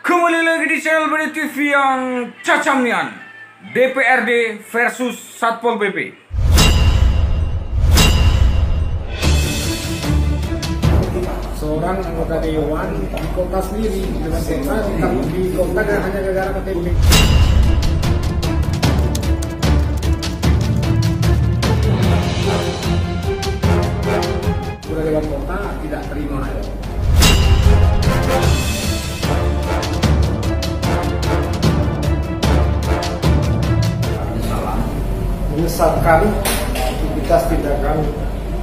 Kembali lagi di channel BD TV yang cacamnian, DPRD versus Satpol PP. Seorang anggota dewan di kota sendiri dengan kota di kota dan hanya gara-gara KTP. Sudah dewan kota tidak terima. Menyesalkan aktivitas tindakan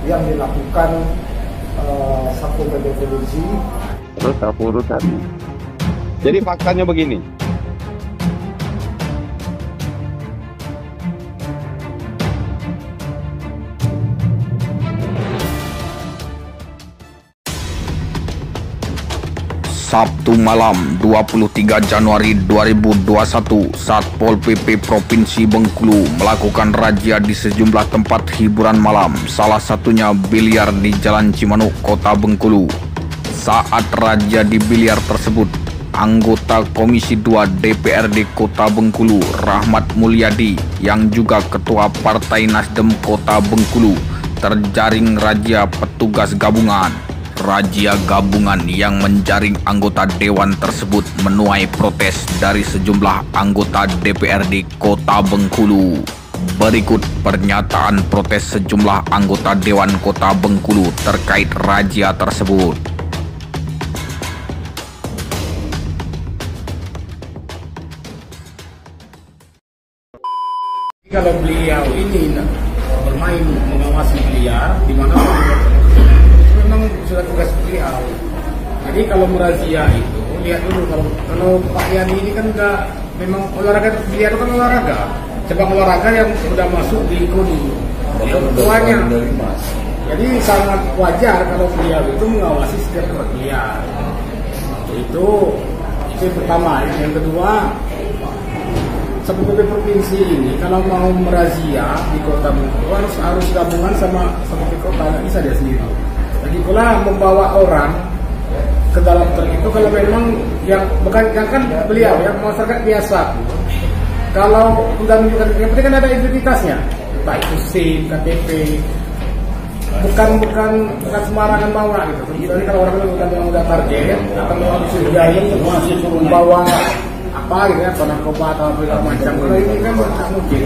yang dilakukan Satpol PP Provinsi. Terus apa urusannya? Jadi faktanya begini. Sabtu malam 23 Januari 2021, Satpol PP Provinsi Bengkulu melakukan razia di sejumlah tempat hiburan malam, salah satunya biliar di Jalan Cimanuk, Kota Bengkulu. Saat razia di biliar tersebut, anggota Komisi 2 DPRD Kota Bengkulu, Rahmat Mulyadi, yang juga Ketua Partai Nasdem Kota Bengkulu, terjaring razia petugas gabungan. Razia gabungan yang menjaring anggota dewan tersebut menuai protes dari sejumlah anggota DPRD Kota Bengkulu. Berikut pernyataan protes sejumlah anggota dewan Kota Bengkulu terkait razia tersebut. Kalau beliau ini bermain mengawasi biliar di mana memang sudah tugas beliau. Jadi kalau merazia itu lihat dulu kalau Pak Yani ini kan udah memang olahraga biliar itu kan olahraga, cabang olahraga yang sudah masuk di KONI tuanya. Jadi sangat wajar kalau beliau itu mengawasi setiap tempat biliar. Itu yang pertama. Yang kedua, Satpol PP Provinsi ini kalau mau merazia di Kota Bengkulu harus gabungan sama Satpol PP Kota, nggak bisa dia sendiri. Lagi pula membawa orang ke dalam truk itu kalau memang yang bukan yang kan beliau yang masyarakat biasa. Kalau sudah menunjukkan yang penting kan ada identitasnya, baik itu SIM, KTP, bukan sembarangan bawa gitu. Jadi kalau orang udah target akan mau dicurigai masih suruh membawa apa gitu ya, narkoba atau segala macam. Kalau ini kan tidak mungkin.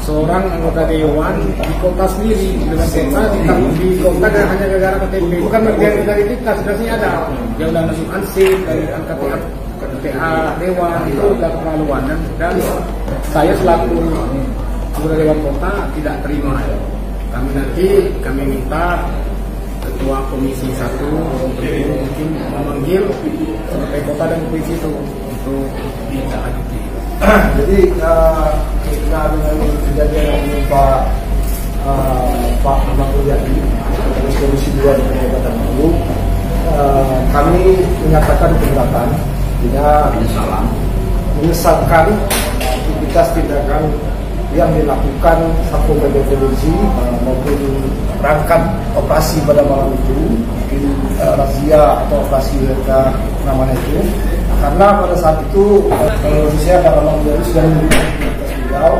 Seorang anggota dewan di kota sendiri dengan kota di kota dan hanya gara-gara KTP, bukan bagian dari identitas, sudah ada. Dia udah masukkan SIM dari KTA dewan, itu sudah keterlaluan dan saya selaku anggota dewan kota tidak terima. Kami minta Ketua Komisi 1 mungkin memanggil sampai kota dan provinsi itu untuk ditindaklanjuti. Jadi kita dengan kejadian yang menimpa Pak Rahmat Mulyadi dari Komisi 2 DPRD Kota Bengkulu, kami menyatakan keberatan, tidak menyesalkan aktivitas tindakan yang dilakukan Satpol PP Provinsi maupun rangkap operasi pada malam itu, mungkin razia atau operasi namanya itu, karena pada saat itu Indonesia dalam Mulyadi sudah memberikan beliau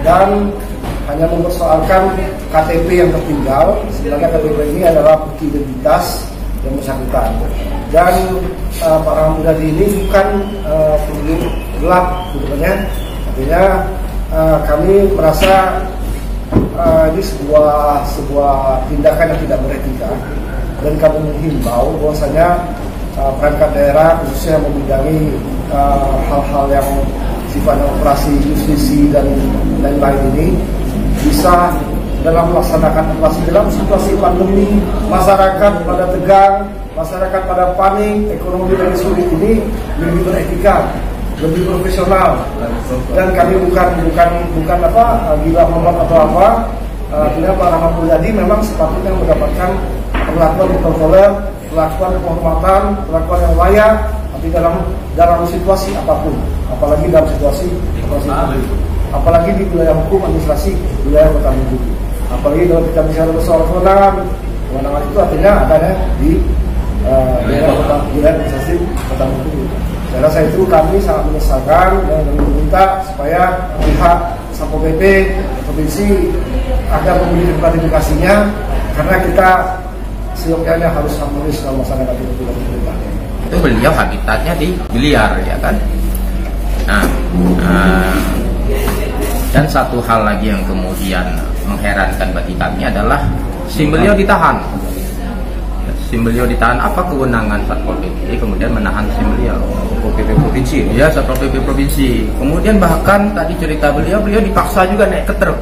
dan hanya mempersoalkan KTP yang tertinggal. Sebenarnya KTP ini adalah bukti identitas yang bersangkutan, dan Pak Rahmat Mulyadi ini bukan penduduk gelap sebenarnya. Artinya kami merasa ini sebuah tindakan yang tidak beretika, dan kami menghimbau bahwasanya perangkat daerah khususnya yang membidangi hal-hal yang sifatnya operasi justisi dan lain-lain ini bisa dalam melaksanakan operasi dalam situasi pandemi, masyarakat pada tegang, masyarakat pada panik, ekonomi dan sulit ini lebih beretika, lebih profesional, dan kami bukan gila hormat atau apa. Tidak, Pak Rahmat Mulyadi memang sepatutnya mendapatkan perlakuan protokoler, perlakuan kehormatan, perlakuan yang layak, tapi dalam situasi apapun, apalagi dalam situasi operasi publik, apalagi di wilayah hukum administrasi wilayah Kota Bengkulu, apalagi kalau kita bicara soal kewenangan itu artinya adanya di wilayah administrasi Kota Bengkulu. Saya rasa itu kami sangat menyesalkan dan meminta supaya pihak Satpol PP provinsi agar memberi klarifikasinya, karena kita seyogyanya harus harmonis dalam masyarakat itu. Itu beliau habitatnya di Biliar, ya kan. Nah, dan satu hal lagi yang kemudian mengherankan bagi kami adalah SIM beliau ditahan. SIM beliau ditahan, apa kewenangan Satpol PP kemudian menahan SIM beliau? Satpol PP provinsi. Ya, Satpol PP provinsi. Kemudian bahkan tadi cerita beliau dipaksa juga naik ke truk.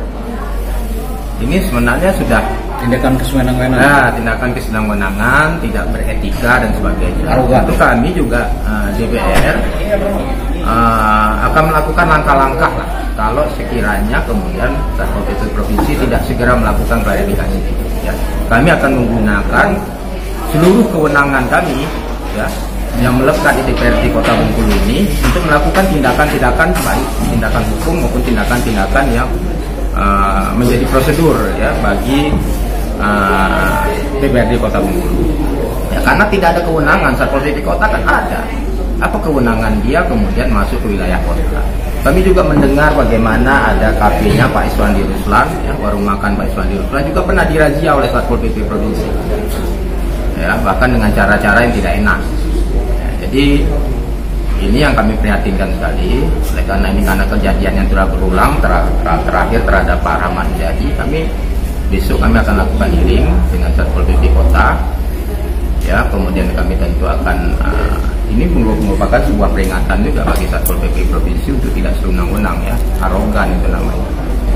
Ini sebenarnya sudah tindakan kesewenang-wenangan. Nah, tindakan kesewenang-wenangan, tidak beretika dan sebagainya. Arogan. Itu kami juga DPR akan melakukan langkah-langkah lah kalau sekiranya kemudian Satpol PP provinsi tidak segera melakukan klarifikasi. Ya, kami akan menggunakan seluruh kewenangan kami, ya, yang melekat di DPRD Kota Bengkulu ini untuk melakukan tindakan-tindakan baik, tindakan hukum maupun tindakan-tindakan yang menjadi prosedur, ya, bagi DPRD Kota Bengkulu. Ya, karena tidak ada kewenangan Satpol PP Kota kan ada. Apa kewenangan dia kemudian masuk ke wilayah kota? Kami juga mendengar bagaimana ada kafenya Pak Iswandi Ruslan, ya, warung makan Pak Iswandi Ruslan juga pernah dirazia oleh Satpol PP provinsi. Ya, bahkan dengan cara-cara yang tidak enak. Ya, jadi ini yang kami prihatinkan sekali. Oleh karena ini, karena kejadian yang telah berulang terakhir terhadap Pak Rahmat Jadi, besok kami akan lakukan hearing dengan Satpol PP Kota. Ya, kemudian kami tentu akan ini merupakan sebuah peringatan juga bagi Satpol PP provinsi untuk tidak sewenang-wenang, ya, arogan itu namanya.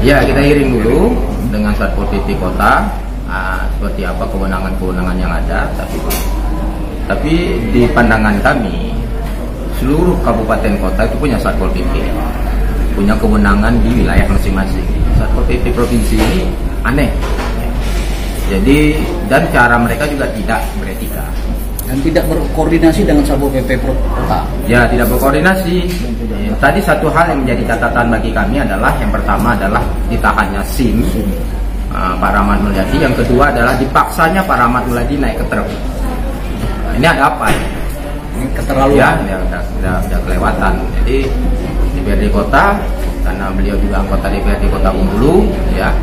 Ya, kita hearing dulu dengan Satpol PP Kota. Seperti apa kewenangan-kewenangan yang ada, tapi di pandangan kami seluruh kabupaten kota itu punya Satpol PP, punya kewenangan di wilayah masing-masing. Satpol PP provinsi ini aneh, jadi, dan cara mereka juga tidak beretika Dan tidak berkoordinasi dengan Satpol PP Kota. Ya, tidak berkoordinasi. Tadi satu hal yang menjadi catatan bagi kami adalah, yang pertama adalah ditahannya SIM Pak Rahmat Mulyadi, yang kedua adalah dipaksanya Pak Rahmat Mulyadi naik ke truk. Nah, ini ada apa ya? Ini keterlaluan. Ya, udah kelewatan. Jadi DPRD Kota, karena beliau juga anggota DPRD Kota Bengkulu, ya,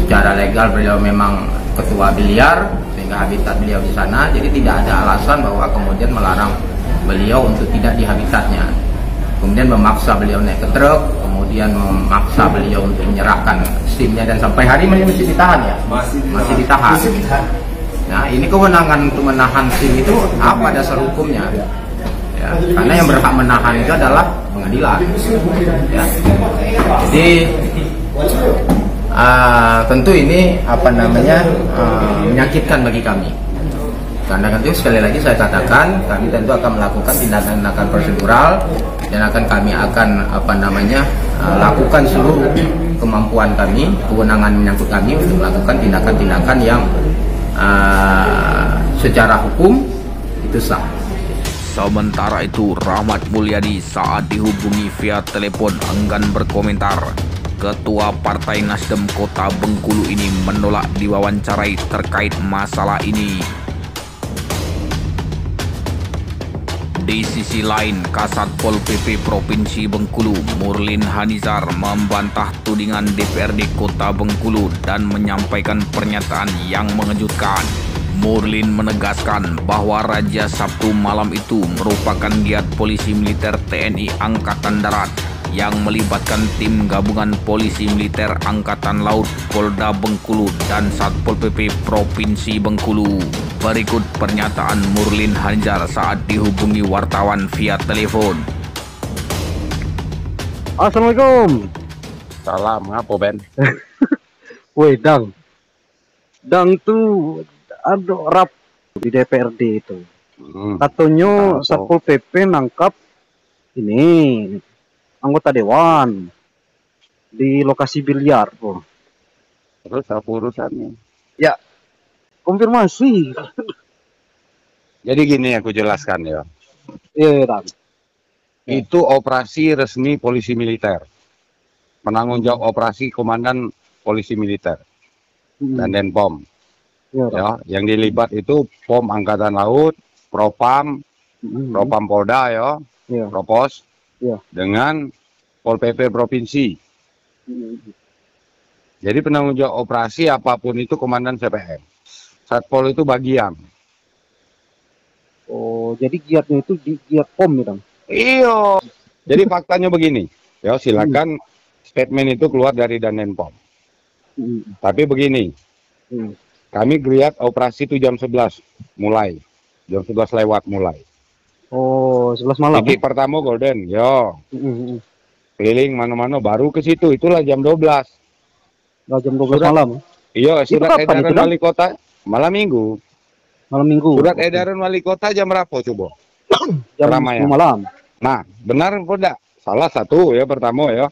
secara legal beliau memang ketua Biliar, sehingga habitat beliau di sana. Jadi tidak ada alasan bahwa kemudian melarang beliau untuk tidak di habitatnya. Kemudian memaksa beliau naik ke truk, kemudian memaksa beliau untuk menyerahkan SIM-nya, dan sampai hari ini masih ditahan, ya? Masih ditahan. Nah, ini kewenangan untuk menahan SIM itu apa dasar hukumnya? Ya, karena yang berhak menahan itu adalah pengadilan. Ya. Jadi tentu ini menyakitkan bagi kami. Karena tentu sekali lagi saya katakan, kami tentu akan melakukan tindakan-tindakan prosedural, dan kami akan lakukan seluruh kemampuan kami, kewenangan menyangkut kami untuk melakukan tindakan-tindakan yang secara hukum itu sah. Sementara itu, Rahmat Mulyadi saat dihubungi via telepon enggan berkomentar. Ketua Partai Nasdem Kota Bengkulu ini menolak diwawancarai terkait masalah ini. Di sisi lain, Kasatpol PP Provinsi Bengkulu, Murlin Hanizar, membantah tudingan DPRD Kota Bengkulu dan menyampaikan pernyataan yang mengejutkan. Murlin menegaskan bahwa razia Sabtu malam itu merupakan giat polisi militer TNI Angkatan Darat yang melibatkan tim gabungan polisi militer Angkatan Laut, Polda Bengkulu, dan Satpol PP Provinsi Bengkulu. Berikut pernyataan Murlin Hanizar saat dihubungi wartawan via telepon. Assalamualaikum. Salam, apa Ben? Woi, Dang tuh ada rap di DPRD itu. Katanya Satpol PP nangkap ini anggota dewan di lokasi biliar. Terus apa urusannya? Ya, konfirmasi. Jadi gini, aku jelaskan ya. Iya, Dang. Itu operasi resmi polisi militer. Penanggung jawab operasi komandan polisi militer dan Denpom. Iya, Ya, yang dilibat itu POM Angkatan Laut, Propam, Propam Polda ya, Iya. Propos, Iya. dengan Pol PP Provinsi. Jadi penanggung jawab operasi apapun itu Komandan CPM. Satpol itu bagian. Oh, jadi giatnya itu di giat POM ya, Dang? Iyo. Jadi faktanya begini. Ya, silakan statement itu keluar dari Danenpom. Tapi begini. Kami geliat operasi itu jam 11 mulai. Jam 11 lewat mulai. Oh, 11 malam. Titik pertama Golden, yo. Keliling mana-mana baru ke situ. Itulah jam 12. Oh, jam 12 malam. Iya, Itu surat kapan edaran itu, Dang? wali kota malam minggu. Malam minggu. Surat edaran wali kota jam berapa coba? Jam Keramaian. 10 malam. Nah, benar apa enggak? Salah satu ya pertama ya.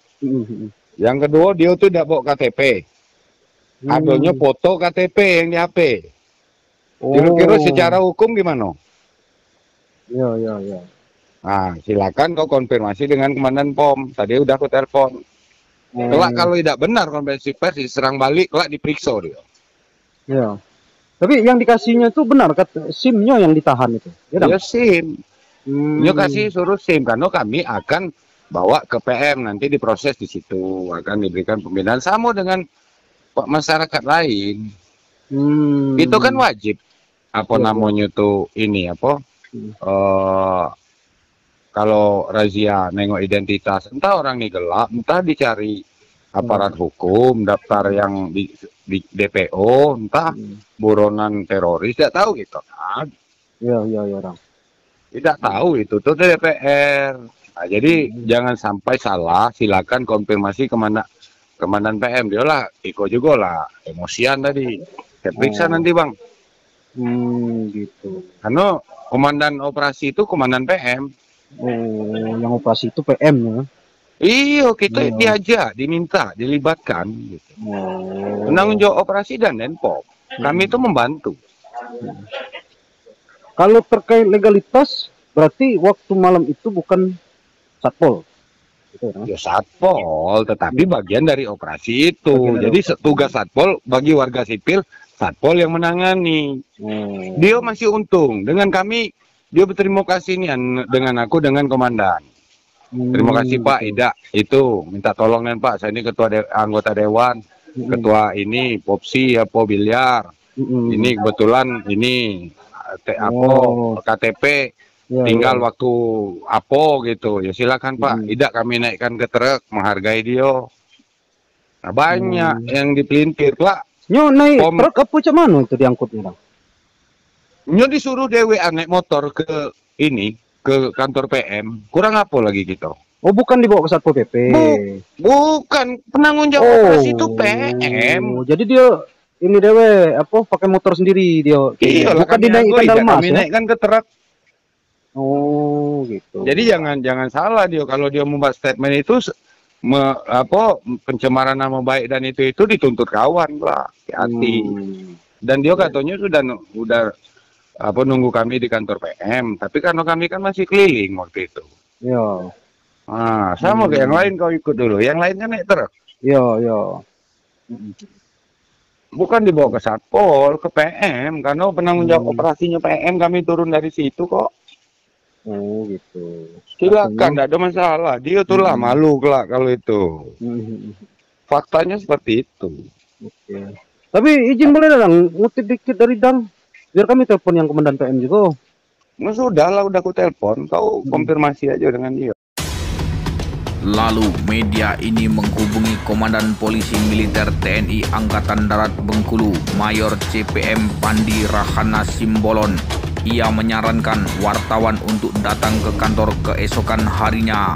Yang kedua dia tuh tidak bawa KTP. Adanya foto KTP yang di HP. Kira-kira secara hukum gimana? Iya. Nah, silakan kau konfirmasi dengan Komandan POM. Tadi udah aku telepon. Kelak kalau tidak benar konferensi pers diserang balik, kelak diperiksa dia. Iya. Tapi yang dikasihnya itu benar kata SIM-nya yang ditahan itu. Ya, Dang? Ya SIM. Dia kasih suruh SIM karena kami akan bawa ke PM nanti diproses di situ, akan diberikan pembinaan sama dengan masyarakat lain. Itu kan wajib. Apa namanya tuh ini apa? Kalau razia nengok identitas, entah orang ini gelap, entah dicari aparat hukum, daftar yang di DPO, entah buronan teroris, tidak tahu gitu. Iya, Dang. Tidak tahu itu tuh DPR. Nah, jadi jangan sampai salah, silakan konfirmasi Komandan PM. Dia lah, Iko juga lah, emosian tadi. Saya periksa nanti Bang. Gitu. Karena komandan operasi itu Komandan PM. Oh, yang operasi itu PM ya? Iya, kita diajak, diminta, dilibatkan. Gitu. Penanggung jawab operasi dan Denpom. Kami itu membantu. Kalau terkait legalitas, berarti waktu malam itu bukan Satpol. Gitu, ya Satpol, tetapi bagian dari operasi itu. Jadi tugas Satpol bagi warga sipil, Satpol yang menangani. Dia masih untung. Dengan kami, dia berterima kasih nih dengan aku, dengan komandan. Terima kasih Pak Ida, itu minta tolong nih Pak, saya ini ketua anggota dewan, ketua ini Popsi apa biliar, ini kebetulan ini KTP, tinggal waktu apa gitu, ya silakan Pak Ida, kami naikkan ke truk, menghargai dia. Nah, banyak yang dipelintir Pak. Nyo naik truk apa cak mana itu diangkutnya Bang? Nyo disuruh dewe naik motor ke ini, ke kantor PM, kurang apa lagi gitu. Oh, bukan dibawa ke Satpol PP. Bukan, penanggung jawab operasi itu PM. Jadi dia ini dewe apa pakai motor sendiri dia. Iya, bukan dinaikkan dalam mas. Kami naikkan ke truk. Oh, gitu. Jadi jangan salah dia kalau dia membuat statement itu pencemaran nama baik dan itu dituntut kawan lah, hati-hati. Dan dia katanya sudah nunggu kami di kantor PM, tapi karena kami kan masih keliling waktu itu. Iya. Nah, sama kayak yang lain kau ikut dulu, yang lain kan naik truk. Iya. Bukan dibawa ke Satpol, ke PM, karena penanggung jawab operasinya PM, kami turun dari situ kok. Oh, gitu. Silakan, tidak ada masalah. Dia tuh lah malu kelak kalau itu. Faktanya seperti itu. Oke. Tapi izin boleh Dang, ngutip dikit dari Dang. Biar kami telepon yang komandan PM juga. Nah, sudah lah, udah aku telepon. Kau konfirmasi aja dengan dia. Lalu media ini menghubungi Komandan Polisi Militer TNI Angkatan Darat Bengkulu, Mayor CPM Pandi Rahana Simbolon. Ia menyarankan wartawan untuk datang ke kantor keesokan harinya.